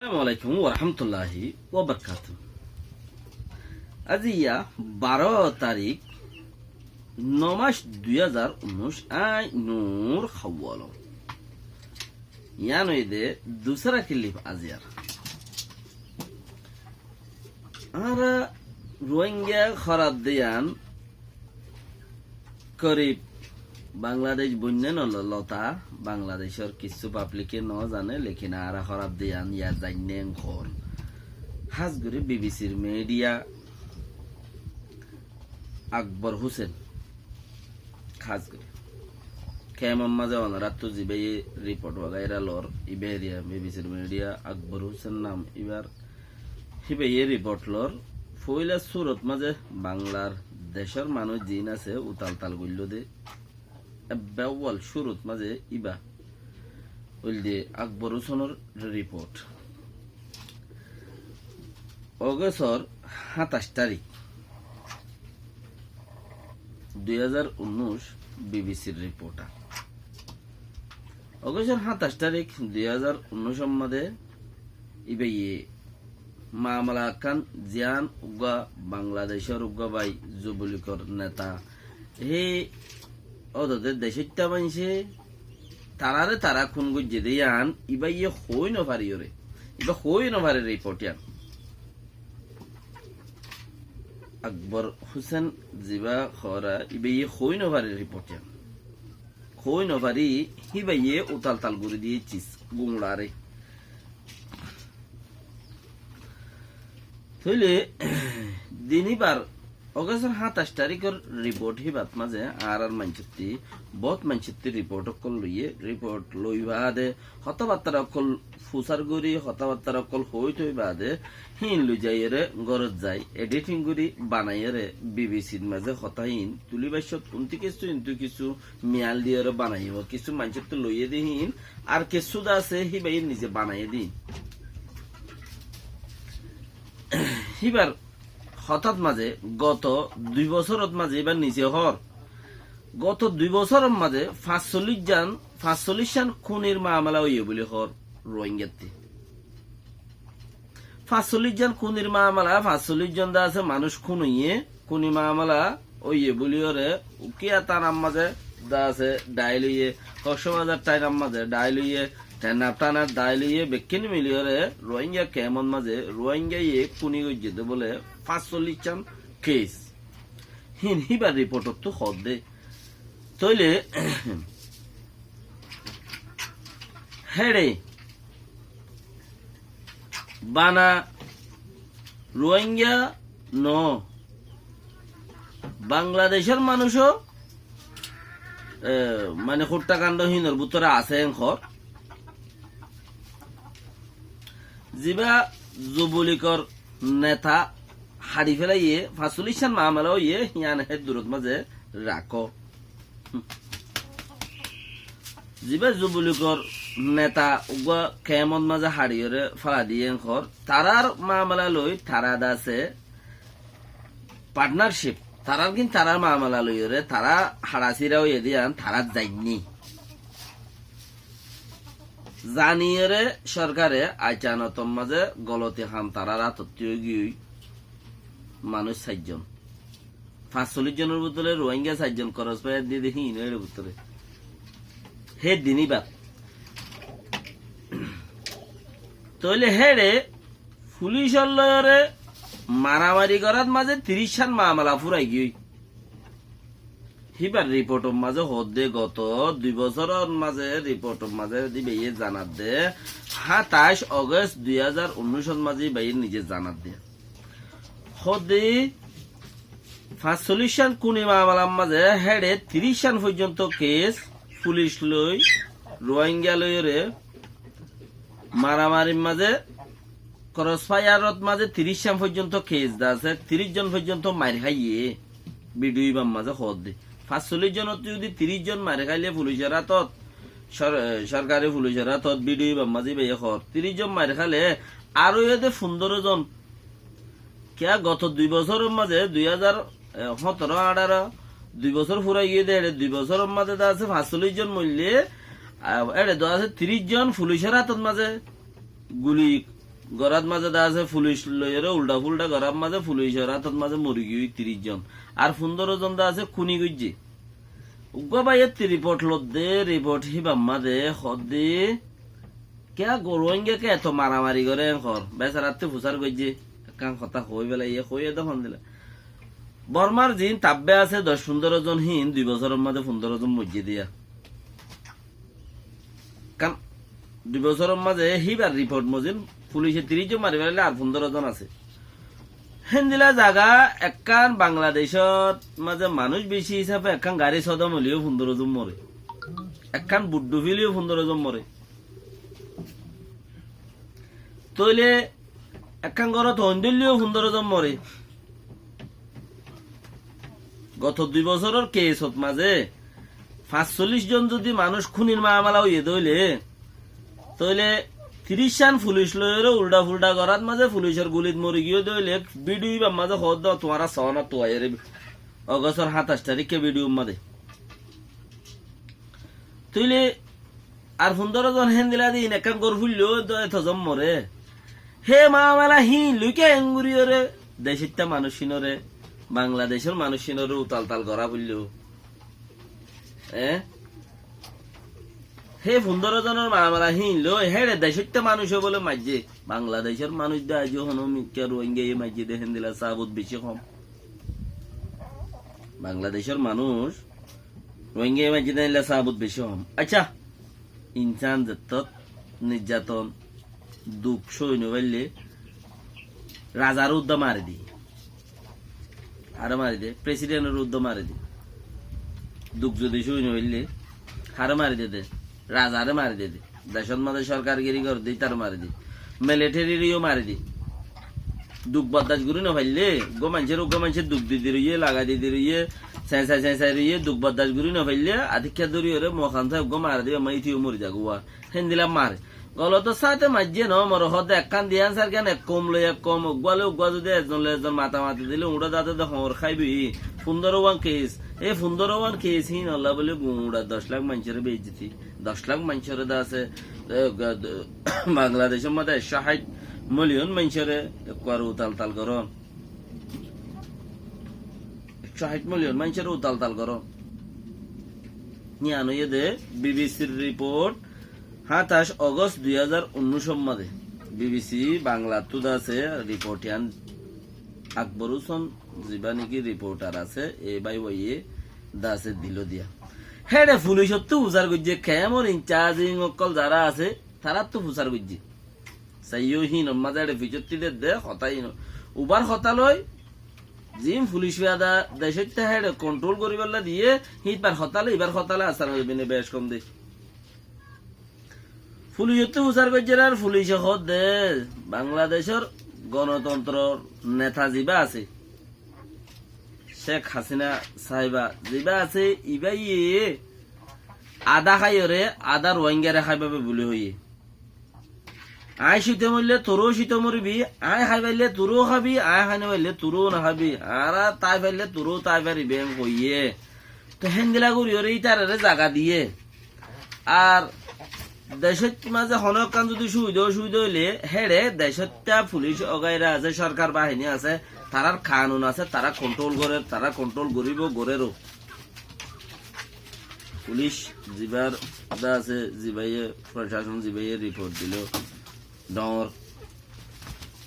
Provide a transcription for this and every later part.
আসসালামু আলাইকুম ওরহামতুল্লাহি ওবারকাতু। আজিয়া 12 তারিখ 9 মাস 2019 আই নূর খাওয়াল ইয়ানইদে দুসরা কিলিপ আজিয়ার আর রোহিঙ্গা খরাব দিয়ান করিব বাংলাদেশ বন্যে নলতা বাংলাদেশের কিছু পাবলিকে ন জানে লেকিন আর খরাব দিয়ান ইয়া জানেন খর হাজগুড়ি বিবিসির মিডিয়া আকবর হোসেন খাসগুড়ি কেমন মাঝে অনারাত তো জিবে রিপোর্ট ওয়াগাইরা লর ইবেরিয়া বিবিসির মিডিয়া আকবর হোসেন নাম এবার হিবে রিপোর্ট লর ফইলা সুরত মাঝে বাংলার দেশের মানুষ জিন আছে উতাল তাল গইল দে বেওয়াল শুরুত মাঝে ইবা ওইলে আকবর হোসেনের রিপোর্ট অগস্টর 27 তারিখ 2019 বিবিসির রিপোর্ট অগস্টর 27 তারিখ 2019 মধ্যে ইবে মামলা খান জিয়ান উগা বাংলাদেশের উগা বাই যুবলীগের নেতা হে ওদের দেশটা মানছে তারারে তারা খুন গুজে দিয়ান ইবা ইয়ে হই নভারি ওরে ইবা হই নভারে রিপোর্ট ইয়ান আকবর হোসেন জিবা খরা ইবা ইয়ে হই নভারে রিপোর্ট ইয়ান হই নভারি হিবা ইয়ে উতাল তাল গুড়ি দিয়ে চিস গুংলারে তাইলে দিনইবার অগস্টের 27 তারিখের রিপোর্ট হিবাত মাঝে আর মানচিত্তি বহুত মানচিত্তি রিপোর্ট অকল লইয়ে রিপোর্ট লই বাদে হতবার্তার অকল ফুসার গুড়ি হতবার্তার অকল হই থই বাদে হিন লই যাইরে গরজ যাই এডিটিং গুড়ি বানাইরে বিবিসির মাঝে হতাহীন তুলি বাইশত উনতি কিছু ইন্তু কিছু মিয়াল দিয়ে বানাইব কিছু মানচিত্তি লইয়ে দিহিন আর কিছু দা আছে হিবাই নিজে বানাইয়ে দিন হিবার হঠাৎ মাঝে গত 2 বছরত মাঝে এবার নিচে হর গত 2 বছরের মাঝে 45 জন খুনির মামলা হইয়ে বলে হর রোহিঙ্গাতে 45 জন খুনির মামলা 45 জন দা আছে মানুষ খুন হইয়ে খুনি মামলা হইয়ে বলি ওরে উকিয়া তার মাঝে দা আছে ডাইল হইয়ে 100,000 টাকার মাঝে ডাইল হইয়ে টানার ডাইল হইয়ে বেকিনি মিলিয়রে রোহিঙ্গা কেমন মাঝে রোহিঙ্গা ইয়ে খুনি গজ্জে বলে 45 জন কেস হিবার রিপোর্ট তো হদ দে তইলে হেড়ে বানা রোহিঙ্গা ন বাংলাদেশের মানুষও মানে হত্যাকাণ্ড হিনর ভিতরে আছে ঘর জিবা যুবলীগর নেতা হাড়ি ফেলাইয়ে 45 জন মামলা হইয়ে হিয়ান হে দূরত মাঝে রাখ জিবা যুবলীগর নেতা উগা কেমন মাঝে হাড়িয়ে ফেলা দিয়ে ঘর তারার মামলা লই তারা দাসে পার্টনারশিপ তারার কিন্তু তারার মামলা লইরে তারা হাড়াছিরা হইয়ে দিয়ান তারা যায়নি জানিয়ে সরকারে আইচানতম মাঝে গলতে হাম তারা রাতত্তীয় গিয়ে মানুষ 60 জন 45 জনের ভিতরে রোহিঙ্গা 60 জন খরচ পাই দিয়ে দেখি ইনের ভিতরে হে দিনই বাদ তইলে হেড়ে পুলিশের লয়রে মারামারি করার মাঝে 30 জন মামলা ফুরাই গিয়ে হিবার রিপোর্টের মাঝে হদে গত 2 বছরের মাঝে রিপোর্টের মাঝে দিবে জানাত দে 27 অগস্ট 2019 মাঝে বাইর নিজে জানাত দে হদে 45 জন কুনি মামলার মাঝে হেডে 30 জন পর্যন্ত কেস পুলিশ লই রোহিঙ্গা লইরে মারামারির মাঝে ক্রস ফায়ারত মাঝে 30 জন পর্যন্ত কেস দাছে 30 জন পর্যন্ত মার খাইয়ে ভিডিও বাম মাঝে হদে 45 জন যদি 30 জন মারে খাইলে পুলিশের হাতত সরকারি পুলিশের হাতত ভিডিও বাম মাঝে বেয়ে হর 30 জন মারে খালে আরো এতে 15 জন কে গত 2 বছরের মাঝে 2017-18 2 বছর ফুরাই গিয়ে দেয় 2 বছরের মাঝে আছে 45 জন মূল্যে এড়ে 30 জন পুলিশের হাতত মাঝে গুলি গরাত মাঝে দা আছে পুলিশ লইরে উল্টা ফুলটা গরাত মাঝে পুলিশের হাতত মাঝে মরি গিয়ে 30 জন আর 15 জন দা আছে খুনি গইজি উগ্গা বাইয়ের রিপোর্ট লদ্দে রিপোর্ট হিবাম্মা দে হদ্দে কে গরুঙ্গে কে এত মারামারি করে ঘর বেচারাতে ফুসার গইজি কান কথা হই বেলা ইয়ে হইয়ে তখন দিলে বর্মার জিন তাব্বে আছে 10-15 জন হিন 2 বছরের মধ্যে 15 জন মজ্জি দিয়া কারণ 2 বছরের মাঝে হিবার রিপোর্ট মজিন পুলিশে 30 জন মারি ফেলে আর 15 জন আছে হেন্দিলা জায়গা একখান বাংলাদেশত মাঝে মানুষ বেশি হিসাবে একখান গাড়ি সদম হলেও 15 জন মরে একখান বুড্ডু ফিলেও 15 জন মরে তইলে একখান ঘরত হইলেও 15 জন মরে গত 2 বছরের কেসত মাঝে 45 জন যদি মানুষ খুনির মামলা হইয়ে দইলে তইলে 30 জন পুলিশ লইরে উল্টা ফুলটা করার মাঝে পুলিশের গুলিত মরি গিয়ে দইলে ভিডিও বা মাঝে হদ তোমারা সনা তো আইরে অগস্টর 27 তারিখে ভিডিও মাঝে তইলে আর 15 জন হেন্দিলা দিন একখান গর ফুললেও এত জম মরে হে মামলা হি লুকে এঙ্গুরিয়রে দেশিতা মানুষিনরে বাংলাদেশের মানুষিনরে উতাল তাল করা বললেও হে 15 জনের মামলা হিনলো হেড়ে দেশিতা মানুষ বলে মাঝে বাংলাদেশের মানুষ দে আজ হন মিক্কা রোহিঙ্গা এই মাঝে দেখেন দিলা সাবুত বেশি কম বাংলাদেশের মানুষ রোহিঙ্গা এই মাঝে দিলা সাবুত বেশি কম আচ্ছা ইনসান যত নির্যাতন দুঃখ সইন বললে রাজার উদ্যম মারি দি হারে মারি দে প্রেসিডেন্টের উদ্যম মারি দি দুঃখ যদি সইন বললে হারে মারি দে রাজারে মারি দে দেশের মধ্যে সরকারগিরি করে দিই তার মারি দি মিলিটারিও মারি দি দুঃখ বরদাস্ত করি না পাইলে গো মানুষের দুঃখ দিদি রইয়ে লাগা দিদি রইয়ে চেঁচাই রইয়ে দুঃখ বরদাস্ত করি না পাইলে আধিক্ষা ধরি ওরে মখান সাহেব গো মারি দিয়ে আমি ইতিও মরি যাগো হেন দিলাম মারে গলত সাথে মাঝে ন মর হদ একখান দিয়ে আনসার কেন এক কম লই এক কম উগালে উগা যদি একজন একজন মাথা মাতি দিলে উড়া দাঁতে তো হর খাইবি 15 কেস এই 15 কেস হিন আল্লাহ বলে গুড়া 10 লাখ মানুষের বেইজ্জতি 10 লাখ মানুষের দা আছে বাংলাদেশের মধ্যে 60 মিলিয়ন মানুষের একবার উতাল তাল করো 60 মিলিয়ন মানুষের উতাল তাল করো নিয়ানো দে বিবিসির রিপোর্ট 27 অগস্ট 2019 মধ্যে বিবিসি বাংলা তুদ আছে রিপোর্টিয়ান আকবর হোসেন জিবা নাকি রিপোর্টার আছে এ বাই ওয়ে দাসে দিল দিয়া হেডে পুলিশ তো উজার গজ্জে কেমন ইনচার্জিং অকল যারা আছে তারা তো উজার গজ্জে সাইও হিন মাঝে ভিজতিদের দে হতাই উবার হতালয় জিম পুলিশ আদা দেশত হেডে কন্ট্রোল করিবার দিয়ে হিবার হতালে এবার হতালে আসার হইবে বেশ কম দে পুলিশ তো উচার করছে আর পুলিশে হদ দে বাংলাদেশের গণতন্ত্র নেতা যিবা আছে শেখ হাসিনা সাহেবা যিবা আছে ইবাই আদা খাইরে আদা রোহিঙ্গারে খাইবাবে বলে হইয়ে আয় শীতে মরলে তোরও শীতে মরবি আয় খাই পাইলে তোরও খাবি আয় খাই পাইলে তোরও না খাবি আর তাই পাইলে তোরও তাই পারিবে হইয়ে তো হেন্দিলা করি ওরে ইটারে জায়গা দিয়ে আর দেশের মাঝে হনকান যদি সুবিধা হইলে হেড়ে দেশটা পুলিশ অগাইরা আছে সরকার বাহিনী আছে তারার কানুন আছে তারা কন্ট্রোল করে তারা কন্ট্রোল করিব গড়েরও পুলিশ জিবার আছে জিবাইয়ে প্রশাসন জিবাইয়ে রিপোর্ট দিল ডর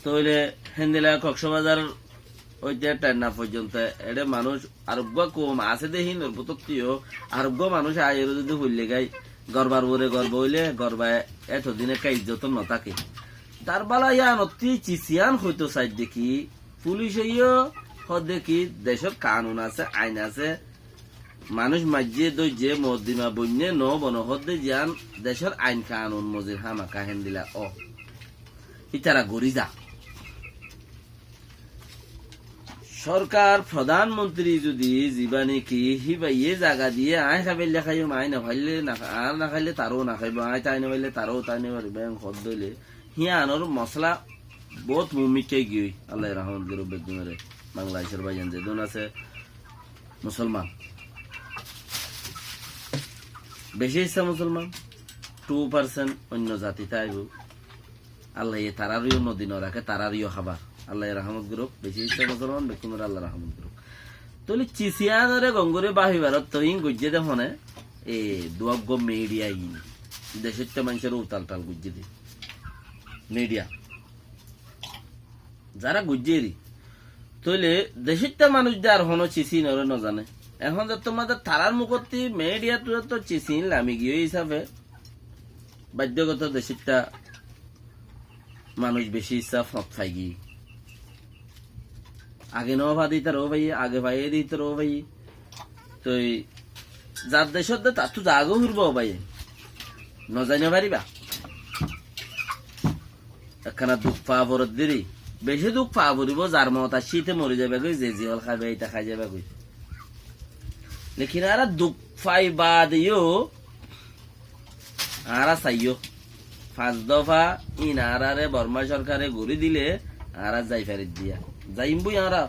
তইলে হেন্দিলা কক্সবাজার ওইটা টান্না পর্যন্ত এটা মানুষ আরোগ্য কম আছে দেহিন প্রত্যেকটিও আরোগ্য মানুষ আয়ের যদি হইলে গাই গর্বার বরে গর্ব হইলে গর্বায় এতদিনে কাজ যত ন থাকে তার বেলা ইয়ান অতি চিচিয়ান হইতো চাই দেখি পুলিশ দেখি দেশের কানুন আছে আইন আছে মানুষ মাঝে দইজে মদিমা বন্যে ন বন হদে যান দেশের আইন কানুন মজির হামাকা হেন দিলা ইতারা গড়ি যা সরকার প্রধানমন্ত্রী যদি জীবানি কি হিবাইয়ে জায়গা দিয়ে আয় খাইলে খাইও আয় না খাইলে আর না খাইলে তারও না খাইব আয় তাই না পাইলে তারও তাই না পারিবে হদ দইলে হিয়া আনোর মশলা বহুত মুমিকে গিয়ে আল্লাহ রহমত গরু বেদুনারে বাংলাদেশের ভাইজান যেদিন আছে মুসলমান বেশি ইচ্ছা মুসলমান 2% অন্য জাতি তাইব আল্লাহ তারারিও নদী ন রাখে তারারিও খাবার আল্লাহ রহমত গুরুক বেশি ইচ্ছা মুসলমান বেকুমের আল্লাহ রহমত গুরুক তলি চিসিয়ানরে গঙ্গুরে বাহিবারত তৈন গুজ্জে দে ফোনে এ দুয়াগ্য মিডিয়া ইন দেশের মানুষের উতাল টাল গুজ্জে দি মিডিয়া যারা গুজ্জেরি তৈলে দেশের মানুষ যে আর হনো চিসিন ওরে ন জানে এখন যে তোমাদের তারার মুখতি মিডিয়া তো চিসিন লামি গিয়ে হিসাবে বাধ্যগত দেশেরটা মানুষ বেশি ইচ্ছা ফত খাই গি আগে ন ভা দিতে রো ভাই আগে ভাই দিতে রো ভাই তো যার দেশত তার তো জাগো ঘুরব ভাই ন জানি পারিবা একখানা দুঃখ পাওয়া পরত দেরি বেশি দুঃখ পাওয়া পড়িব যার মত আর শীতে মরে যাবে গই যে জিহল খাবে এটা খাই যাবে গই লেকিন আর দুঃখ পাই বাদ ইও আর চাইও 5 দফা ইন আরারে বর্মা সরকারে গড়ি দিলে আর যাই ফেরত দিয়া যাইম বই আরা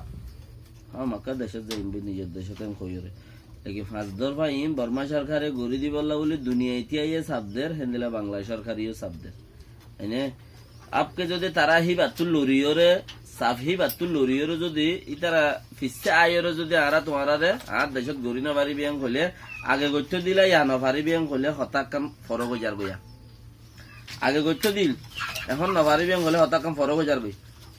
আমাকে দেশত যাইম বই নিজের দেশত আমি কইরে লেকিন 5 দফা ইন বর্মা সরকারে গড়ি দি বললা বলে দুনিয়া ইতিহাসে সাবদের হেন্দিলা বাংলা সরকারিও সাবদের এনে আপকে যদি তারা হি বাতুল লরিয়রে সাফ হি বাতুল লরিয়রে যদি ইতারা ফিসে আয়রে যদি আরা তোমারারে আর দেশত গড়ি না পারি বিয়াং কইলে আগে গচ্ছ দিলা ইয়া না পারি বিয়াং কইলে হতাক কাম ফরক হইজার গয়া আগে গচ্ছ দিল এখন না পারি বিয়াং কইলে হতাক কাম ফরক হইজার গই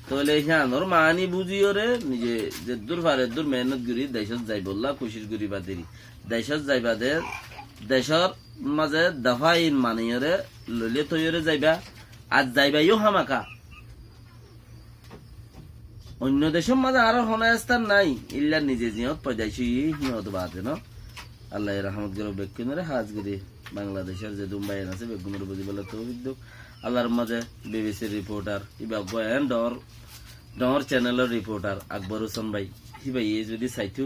তাহলে হিয়ানোর মানি বুঝিও রে নিজে যে দূর ফারে দূর মেহনত করি দেশত যাই বললা খুশির করি বাদেরি দেশত যাইবা দে দেশর মাঝে দফা ইন মানিয়রে লইলে তৈরে যাইবা আজ যাইবাইও হামাকা অন্য দেশের মাঝে আরো হনাস্থান নাই ইল্লা নিজে জিহত পয়দাইছি হিহত বাদে ন আল্লাহ রহমত গেল বেকুনরে হাজগিরি বাংলাদেশের যে দুম্বাইন আছে বেগুনের বুঝি বলে তো বিদ্যুৎ আল্লাহর মাঝে বিবিসির রিপোর্টার ইবা বয়ান ডর চ্যানেলের রিপোর্টার আকবর হোসেন ভাই হিবাই যদি চাইতো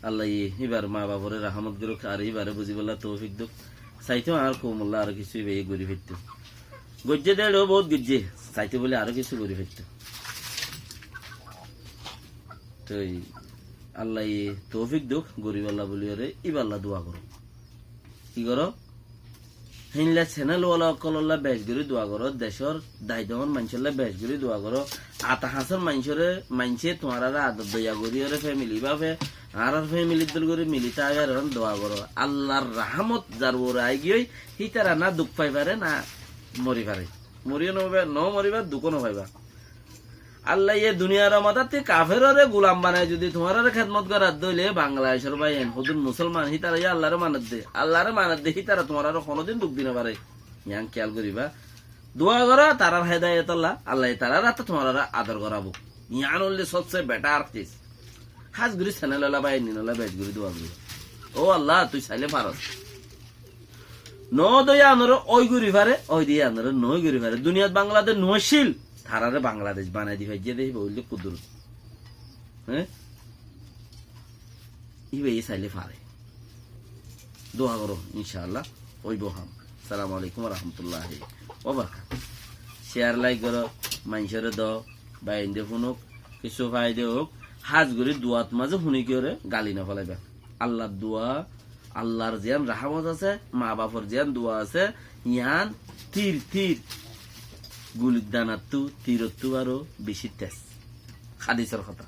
আল্লাহ এবার মা বাবরে রহমত গেল আর এবারে বুঝি বলে তো বিদ্যুৎ চাইতো আর কৌমল্লা আর কিছু ইবাই গড়ি ফিরত গজ্জে দেড় বহুত গজ্জে চাইতে বলে আরো কিছু গড়ি ফিরত তো আল্লাহ তৌফিক দুঃখ গরিব আল্লাহ বলি রে ইবাল্লা দোয়া করো কি করো হিনলা চ্যানেল ওয়ালা কলল্লা বেশ গরি দোয়া করো দেশের দায়িত্ববান মানুষের বেশ গরি দোয়া করো আতা হাসর মানুষে তোমার আদর দয়া করি ওরে ফ্যামিলি বা আর ফ্যামিলির দল করে মিলিতে আগে দোয়া করো আল্লাহর রাহমত যার ওর আই গিয়ে হিতারা না দুঃখ পাই পারে না মরি পারে মরিও ন মরিবার দুঃখ ন পাইবা আল্লাহ এ দুনিয়ার মাথাতে কাফেররে গোলাম বানায় যদি তোমার খেদমত করার দইলে বাংলাদেশের ভাই হুদুন মুসলমান হিতারা আল্লাহরে মানত দে হিতারা তোমার আরো কোনোদিন দুঃখ দিনে পারে ইয়াং খেয়াল করিবা দোয়া করো তারার হেদায়ত আল্লাহ তারার হাতে তোমার আদর করাবো ইয়ান হলে সবচেয়ে বেটার আর্টিস্ট হাজগুড়ি চ্যানেল বা নিনলা বেজগুড়ি দোয়া করি ও আল্লাহ তুই চাইলে পারস ন দইয়া আনর ওই গুড়ি পারে ওই দিয়ে আনর নই গুড়ি পারে দুনিয়াত বাংলাদেশ নশীল থারারে বাংলাদেশ বানাই দিবে যে দেখি বললে কুদুর হ্যাঁ ইবে চাইলে পারে দোয়া করো ইনশাআল্লাহ ওই বহাম সালাম আলাইকুম রহমতুল্লাহ শেয়ার লাইক করো মানুষের দ বা ইন্দে শুনুক কিছু ফাইদে হোক হাজ করে দোয়াত মাঝে শুনি কি ওরে গালি না ফেলাইবা আল্লাহর দোয়া আল্লাহর জিয়ান রাহমত আছে মা বাপর জিয়ান দোয়া আছে ইয়ান তীর গুলির দানার তু তীরত্তু আরো বেশি তেজ হাদিসের কথা